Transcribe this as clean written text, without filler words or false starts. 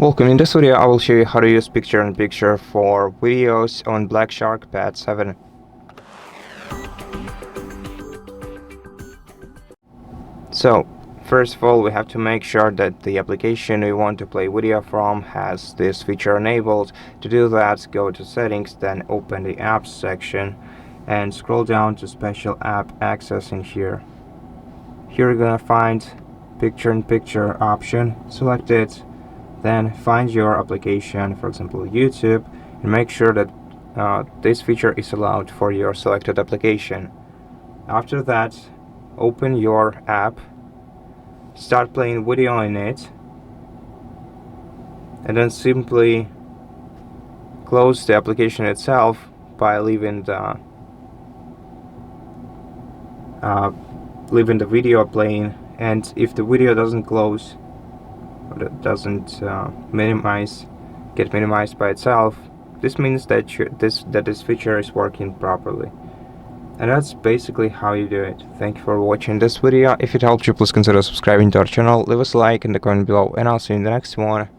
Welcome. In this video I will show you how to use picture-in-picture for videos on Black Shark Pad 7. So first of all, we have to make sure that the application we want to play video from has this feature enabled. To do that, go to settings, then open the apps section and scroll down to special app access in here. Here you're gonna find picture-in-picture option, select it, then find your application, for example YouTube, and make sure that this feature is allowed for your selected application. After that, open your app, start playing video in it, and then simply close the application itself by leaving the video playing. And if the video doesn't close, or it doesn't get minimized by itself, this means that this feature is working properly. And that's basically how you do it. Thank you for watching this video. If it helped you, please consider subscribing to our channel, leave us a like in the comment below, and I'll see you in the next one.